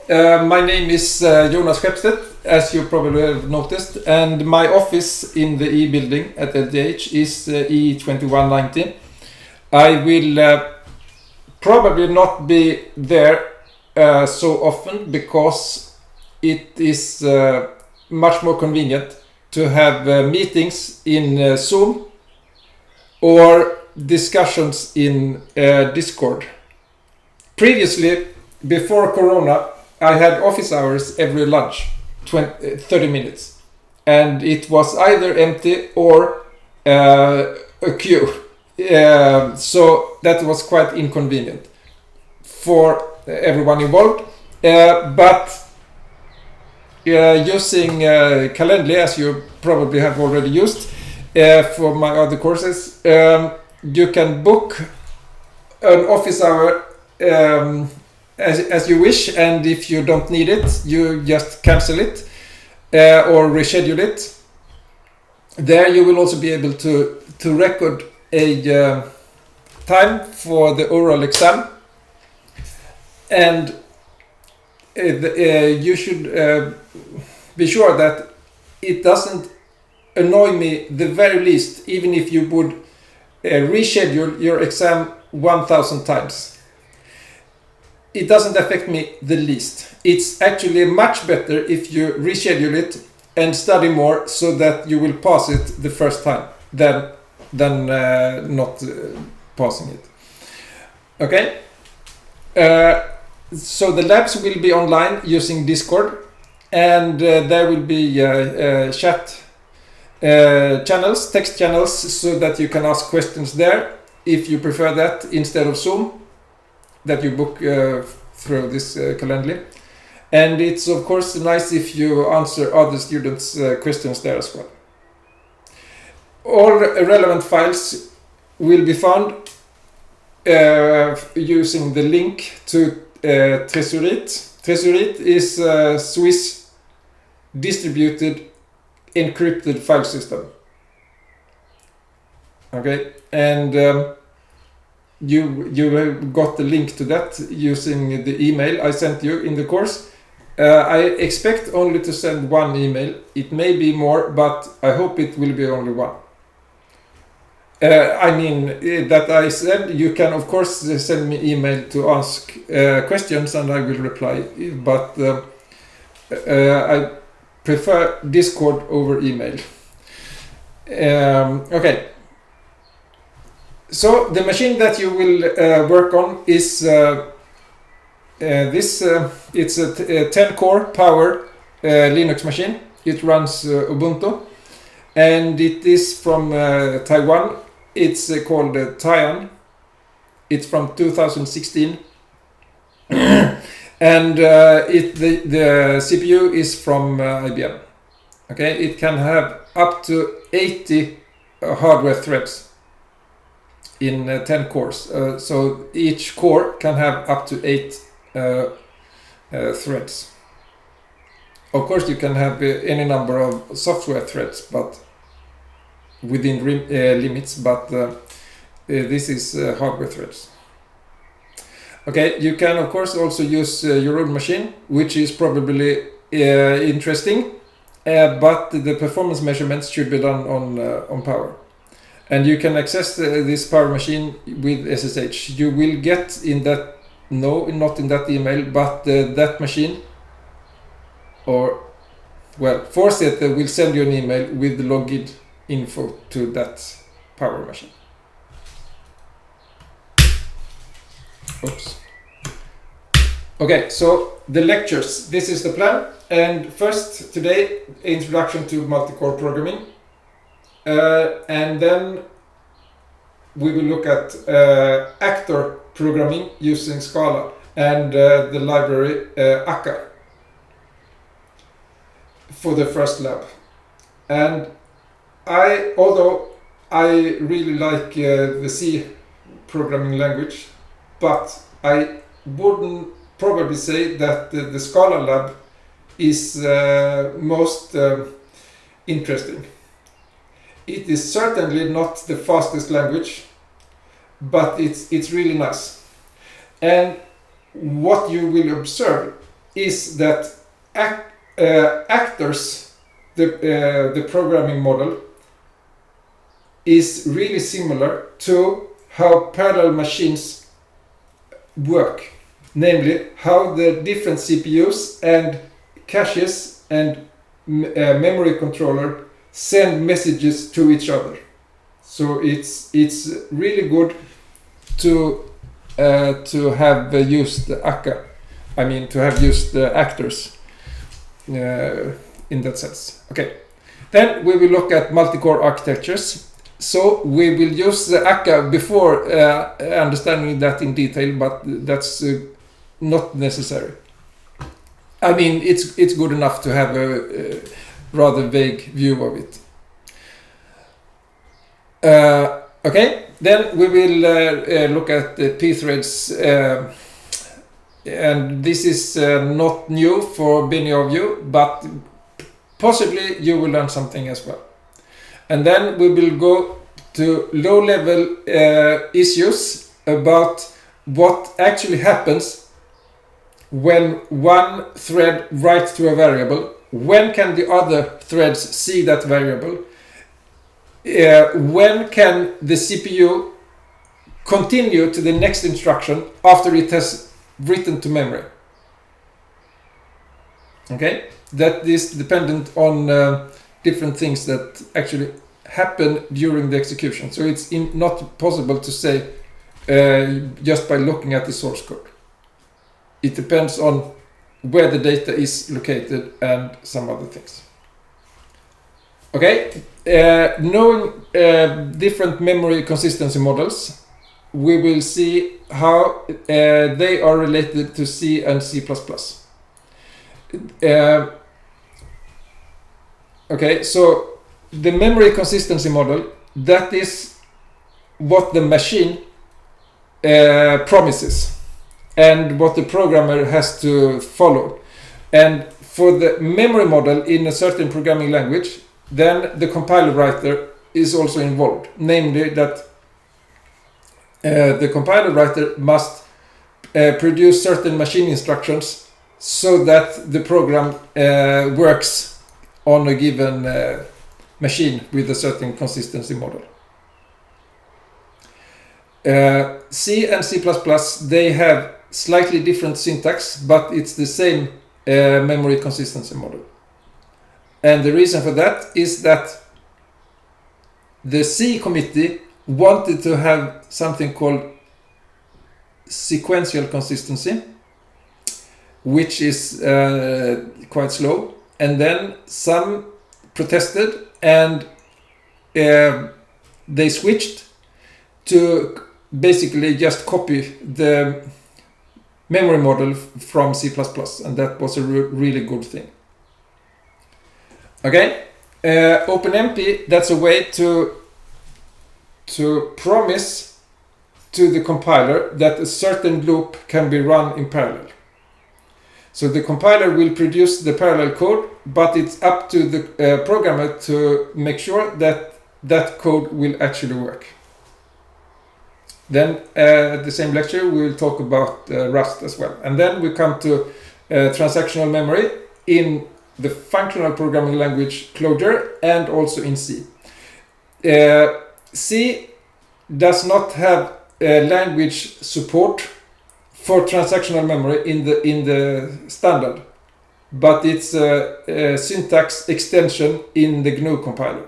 my name is Jonas Skeppstedt, as you probably have noticed, and my office in the E building at EDH is E2190. I will probably not be there so often because it is much more convenient to have meetings in Zoom or discussions in Discord. Previously, before Corona, I had office hours every lunch, 30 minutes, and it was either empty or a queue. So that was quite inconvenient for everyone involved. But using Calendly, as you probably have already used for my other courses, you can book an office hour as you wish, and if you don't need it, you just cancel it or reschedule it. There you will also be able to record a time for the oral exam, and you should be sure that it doesn't annoy me the very least, even if you would reschedule your exam 1000 times. It doesn't affect me the least. It's actually much better if you reschedule it and study more so that you will pass it the first time than not passing it. Okay? So the labs will be online using Discord, and there will be chat channels, text channels, so that you can ask questions there if you prefer that instead of Zoom that you book through this Calendly. And it's of course nice if you answer other students' questions there as well. All relevant files will be found using the link to Tresorit. Tresorit is a Swiss distributed encrypted file system. Okay, and you got the link to that using the email I sent you in the course. I expect only to send one email. It may be more, but I hope it will be only one. I mean, that I said you can of course send me email to ask questions and I will reply, but I prefer Discord over email. Okay. So the machine that you will work on is this. It's a 10-core power Linux machine. It runs Ubuntu, and it is from Taiwan. It's called Tian. It's from 2016, and the CPU is from IBM. Okay, it can have up to 80 hardware threads in 10 cores, so each core can have up to 8 threads. Of course you can have any number of software threads, but within limits, but this is hardware threads. Okay, you can of course also use your own machine, which is probably interesting, but the performance measurements should be done on power. And you can access this power machine with SSH. You will get in that, no, not in that email, but that machine, or, well, Forsete will send you an email with the login info to that power machine. Oops. Okay, so the lectures, this is the plan. And first, today, introduction to multi-core programming. And then we will look at actor programming using Scala and the library Akka for the first lab. And although I really like the C programming language, but I wouldn't probably say that the Scala lab is most interesting. It is certainly not the fastest language, but it's really nice. And what you will observe is that actors, the programming model, is really similar to how parallel machines work, namely how the different CPUs and caches and memory controller send messages to each other. So it's really good to have used akka. I mean, to have used the actors in that sense. Okay, then we will look at multi-core architectures. So we will use the akka before understanding that in detail, but that's not necessary. I mean, it's good enough to have a rather vague view of it. Okay, then we will look at the p-threads, and this is not new for many of you, but possibly you will learn something as well. And then we will go to low-level issues about what actually happens when one thread writes to a variable. When can the other threads see that variable? When can the CPU continue to the next instruction after it has written to memory? Okay, that is dependent on different things that actually happen during the execution. So it's not possible to say just by looking at the source code. It depends on where the data is located and some other things. Okay, knowing different memory consistency models, we will see how they are related to C and C++. Okay, so the memory consistency model, that is what the machine promises and what the programmer has to follow. And for the memory model in a certain programming language, then the compiler writer is also involved, namely that the compiler writer must produce certain machine instructions so that the program works on a given machine with a certain consistency model. C and C++, they have slightly different syntax, but it's the same memory consistency model. And the reason for that is that the C committee wanted to have something called sequential consistency, which is quite slow. And then some protested and they switched to basically just copy the memory model from C++, and that was a really good thing. Okay, OpenMP, that's a way to promise to the compiler that a certain loop can be run in parallel. So the compiler will produce the parallel code, but it's up to the programmer to make sure that that code will actually work. Then at the same lecture we will talk about Rust as well. And then we come to transactional memory in the functional programming language Clojure and also in C. C does not have language support for transactional memory in the standard, but it's a syntax extension in the GNU compiler.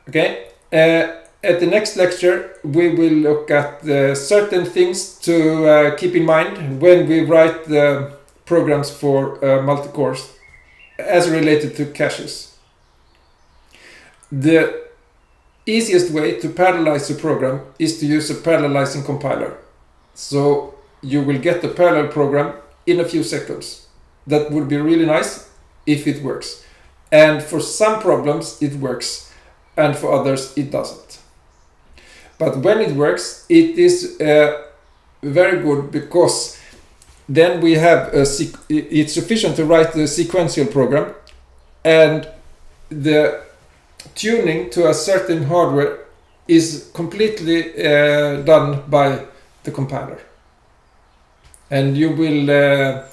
Okay, at the next lecture we will look at certain things to keep in mind when we write the programs for multi-cores as related to caches. The easiest way to parallelize a program is to use a parallelizing compiler. So you will get the parallel program in a few seconds. That would be really nice if it works. And for some problems it works, and for others it doesn't. But when it works, it is very good, because then we have it's sufficient to write the sequential program, and the tuning to a certain hardware is completely done by the compiler. and you will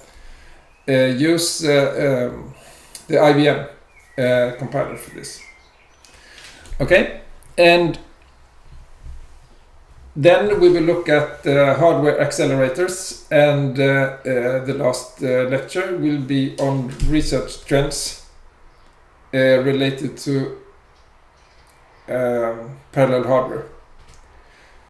use the IBM compiler for this. Okay, and then we will look at hardware accelerators, and the last lecture will be on research trends related to parallel hardware.